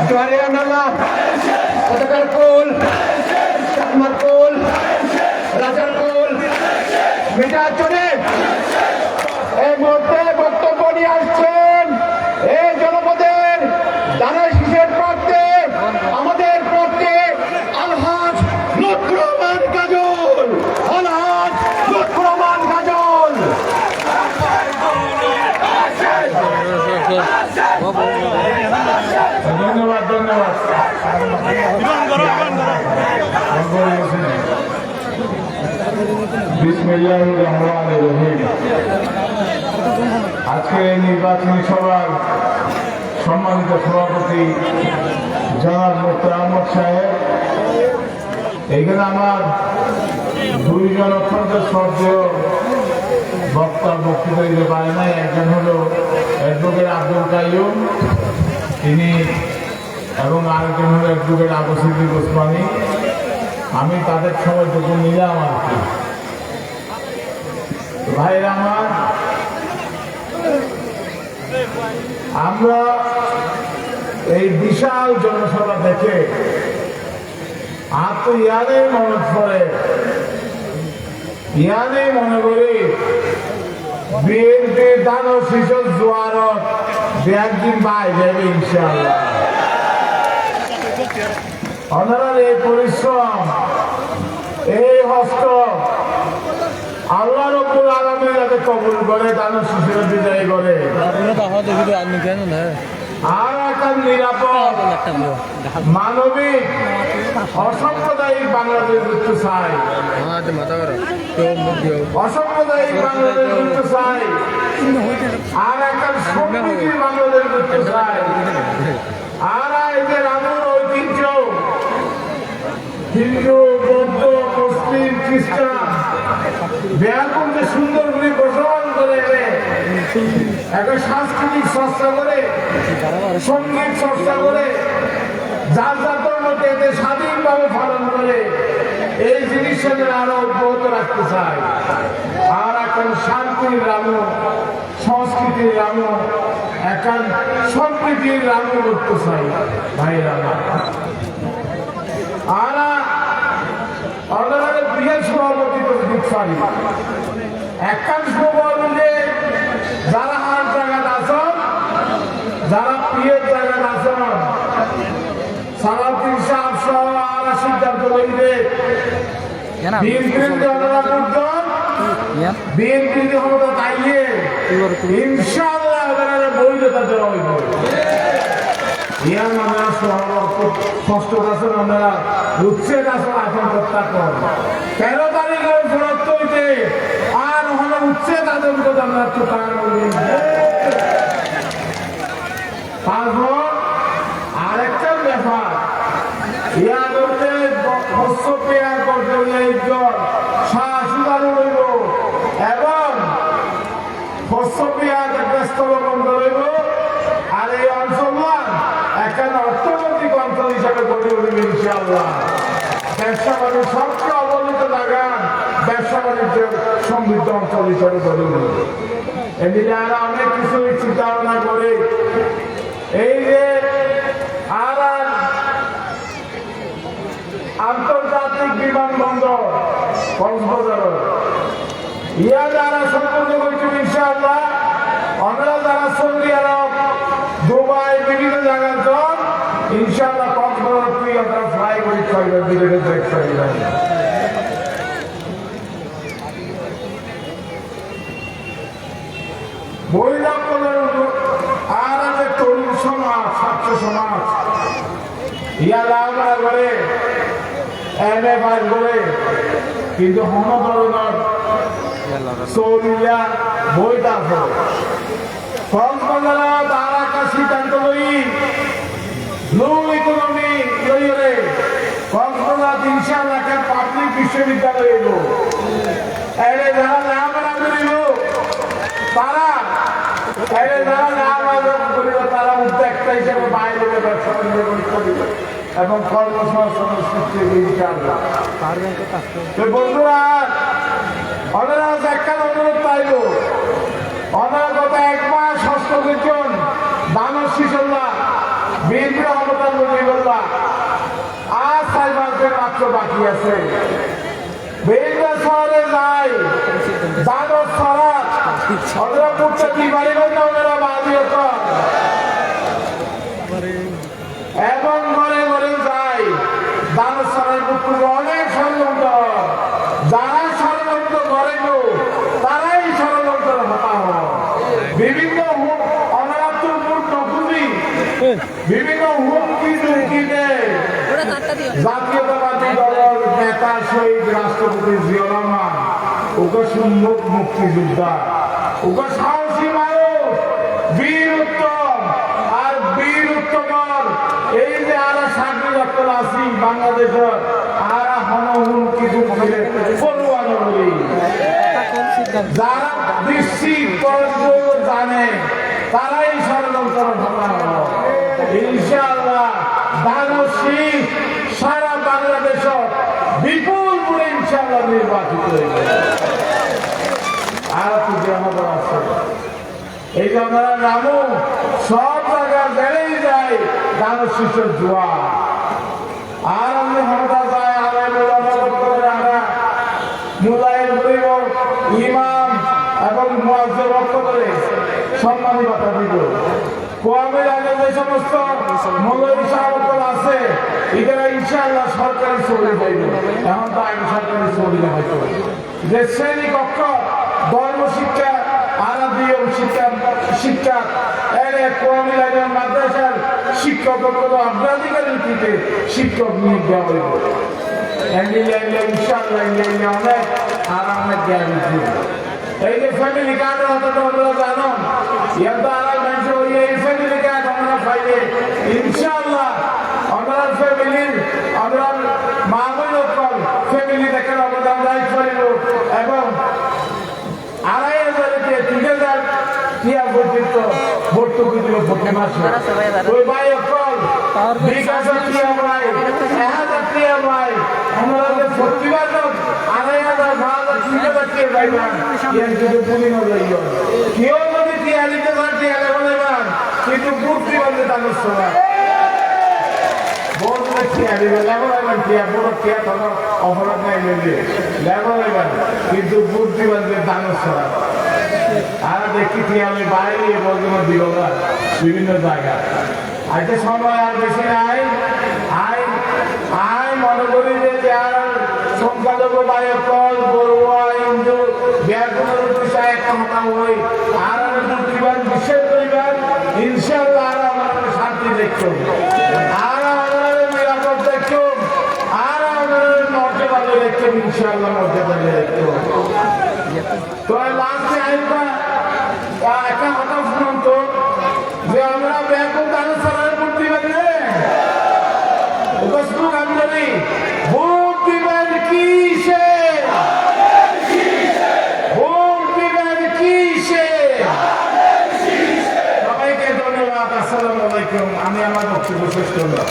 জোয়ারে আনালা পতাকার কোল চাকমার কোল রাজার কোল মেটা চলে এই মুহূর্তে বক্তব্য নিয়ে আসছেন এই জনপদের দানের শীষের প্রার্থী আমাদের প্রার্থী আলহাজ লুৎফুর রহমান কাজল। আলহাজ লুৎফুর রহমান কাজল। ধন্যবাদ ধন্যবাদ। বিসমিল্লাহির রহমানির রহিম। আজকে নির্বাচনী সভার সম্মানিত সভাপতি জনাব মুফতি আহমদ সাহেব, এখানে আমার দুইজন অত্যন্ত শ্রদ্ধেয় বক্তা বক্তৃতা দিতে পারে নাই। একজন হলো অ্যাডভোকেট আব্দুল কাইয়ুম তিনি, এবং আরেকজন হলো অ্যাডভোকেট আবু সিদ্দিক ওসমানী। আমি তাদের সময়টুকু নিলাম আর কি। ভাইরা আমার, আমরা এই বিশাল জনসভা দেখে আর তো ইয়াদেই মনে পড়ে, ইয়াদেই মনে করি বিএনপি দানব শিশু জোয়ারত একদিন পাই যাবে ইনশাআল্লাহ। ওনার এই পরিশ্রম, এই হস্ত আল্লাহ রব্বুল আলামিন যাতে কবুল করে, দানব শিশুরা বিদায় করে। আর একটা নিরাপদ মানবিক অসাম্প্রদায়িক বাংলাদেশ করতে চাই, অসাম্প্রদায়িক বাংলাদেশ করতে চাই, আর একটা সম্প্রীতির বাংলাদেশ করতে চাই। আর এদের আমার ঐতিহ্য হিন্দু, বৌদ্ধ, মুসলিম, খ্রিস্টান ব্যাপক যে সুন্দর করে বসবাস করে, একটা সাংস্কৃতিক চর্চা করে, সঙ্গীত চর্চা করে, যার যার ধর্মকে এতে স্বাধীনভাবে পালন করে, এই জিনিসটাকে আরো অব্যাহত রাখতে চায়। আর এখন শান্তির রামু, সংস্কৃতির রামু, এখন সম্প্রীতির রামু করতে চাই ভাইরা। আর আপনারা বৃহৎ সভাপতি তো পারি একাংশ বললে যারা হার জায়গা আসন, যারা প্রিয়ের জায়গা আসন, সালাউদ্দিন সাহেব সহ আর সিদ্ধান্ত লইবে বিএনপির বিএনপি ক্ষমতা তাইলে ইনশাআল্লাহ ওনারা বৈধতা দেওয়া হইব। ইয়ান আমরা ষষ্ঠ আসন, আমরা উচ্ছেদ আসন আসন প্রত্যাখ্যান 13 তারিখে ফেরত হইতে আর হলো উচ্ছেদ আদম কথা আমরা একটু তারপর আরেকটা ব্যাপার, ইয়ার মধ্যে শস্য পেয়ার করতে হলে সুদারু হইব এবং শস্য পেয়ার একটা স্থল বন্ধ হইব। আর এই অঞ্চলমান এখানে অর্থনৈতিক অঞ্চল হিসাবে গড়ে উঠবে ইনশাআল্লাহ। ব্যবসা বাণিজ্য সবচেয়ে অবহেলিত জায়গা, ব্যবসা বাণিজ্যের সমৃদ্ধ অঞ্চল হিসাবে গড়ে উঠবে। এদিকে আর অনেক কিছু চিন্তা ভাবনা করে এই যে আর আন্তর্জাতিক বিমানবন্দর কক্সবাজার ইয়া যারা সম্পূর্ণ করছে ইনশাআল্লাহ, আমরা যারা সৌদি আরব, দুবাই, বিভিন্ন জায়গার জন ইনশাআল্লাহ কক্সবাজার তুই আমরা ফ্লাই করি ছয়বার দিকে মহিলা আর আছে তরুণ সমাজ, ছাত্র সমাজ ইয়া লাভরা করে MA পাস করে, কিন্তু হন ধরনের সৌরিয়া বইটা আছে কক্সবাজার তার একটা সিদ্ধান্ত লই ব্লু ইকোনমি লইলে কক্সবাজার ইনশাআল্লাহ পাবলিক বিশ্ববিদ্যালয় এলো। এর যারা নাম করিল তারা, এর যারা নাম করিল তারা উদ্যোক্তা হিসেবে বাইরে ব্যবসা করিল এবং কর্মসংস্থানের সৃষ্টি ইনশাআল্লাহ। বন্ধুরা, ওনারা একটা অনুরোধ পাইল, ওনারা গত 1 মাস হস্তবিজন দানব শিশুল্লাহ বিএনপি ক্ষমতার মাত্র বাকি আছে। বিভিন্ন শহরে যাই, দাদর ছড়া ওরা পুরটা কি বাড়ি না ওনারা বাড়িও কর এবং ঘরে ঘরে যাই। দাদর ছড়ার পুকুরে অনেক ষড়যন্ত্র, যারা ষড়যন্ত্র করে গো তারাই ষড়যন্ত্র হতা হয়। বিভিন্ন বিভিন্ন হুমকি ধুমকি দেয় জাতীয়তাবাদী দলের নেতা শহীদ রাষ্ট্রপতি জিয়াউর রহমান, ওকে সম্মুখ মুক্তিযোদ্ধা, ওকে সাহসী মানুষ, বীর উত্তম আর বীর উত্তমর। এই যে আরা চাকরি দপ্তর আছি বাংলাদেশের আরা হুমকি ধুমকি পড়ুয়ানো বলি, যারা নিশ্চিত জানে তারাই ষড়যন্ত্র ঘটানো। ইনশাআল্লাহ দানশী সারা বাংলাদেশ বিপুল করে ইনশাআল্লাহ নির্বাচিত হইবে। আর কি আমাদের আছে এই যে আমরা নামও সব জায়গায় বেড়েই যায় দানশীষের জোয়ার। আর আমি হঠাৎ যায় আমরা মুলাইল করিব ইমাম এবং মুয়াজ্জিন রক্ত করে সম্মানী কথা দিব। কোয়ামের আগে যে সমস্ত মৌলবী সাহেবগণ আছে এখানে ইনশাআল্লাহ সরকারি চলে যাইবে। এখন তো আগে সরকারি চলে হয়তো যে শ্রেণী কক্ষ ধর্ম শিক্ষা আরাবীয় শিক্ষা কোয়ামের আগে মাদ্রাসার শিক্ষক অগ্রাধিকার ভিত্তিতে শিক্ষক নিয়োগ দেওয়া হইব। ইনশাআল্লাহ অনেক আর অনেক জ্ঞান এই যে ফ্যামিলি কার্ড হতো তোমরা জানো এই ফ্যামিলি কার্ড আমরা পাইলে ইনশাআল্লাহ আমরা ফ্যামিলির আমরা মা বোন ফ্যামিলি দেখে অবদান রাইট করিব এবং ২,৫০০ থেকে ৩,০০০ টিয়া পর্যন্ত ভর্তুকি দিল প্রতি মাসে। ওই ভাই অকল ২,০০০ টিয়া ভাই ১,০০০ টিয়া ভাই আমরা প্রতিবার ২,৫০০ ৩,০০০ টিয়া ভাই এর যদি পুলি নজর কেউ যদি টিয়া দিতে পারে টিয়া লেবো নেবেন কিন্তু বুদ্ধি বলতে তাদের সময় বলতে টিয়া দিবে লেবো নেবেন টিয়া পুরো টিয়া তখন অপরাধ নাই নেবে লেবো নেবেন কিন্তু বুদ্ধি বলতে তাদের সময়। আর দেখি টিয়া আমি বাইরে বলতে দিব না বিভিন্ন জায়গায়। আজকে সময় আর বেশি নাই। আই মনে করি যে আর সংখ্যালঘু বায়কল বড়ুয়া হিন্দু ব্যাকরণ বিষয় একটা কথা হই আর বিশেষ পরিবার ইনশাআল্লাহ আর আমাদের শান্তি দেখুন আর আমাদের নিরাপদ দেখুন আর আমাদের মর্যাদা দেখুন ইনশাআল্লাহ মর্যাদা দেখুন। তো লাস্টে আইবা একটা কথা শুনুন তো যে আমরা ব্যাপক আলোচনার করতে পারি আমি জানি ভোট দিবেন কিসে ভোট দিবেন কিসে। সবাইকে ধন্যবাদ। আসসালামু আলাইকুম। আমি আমার বক্তব্য শেষ করলাম।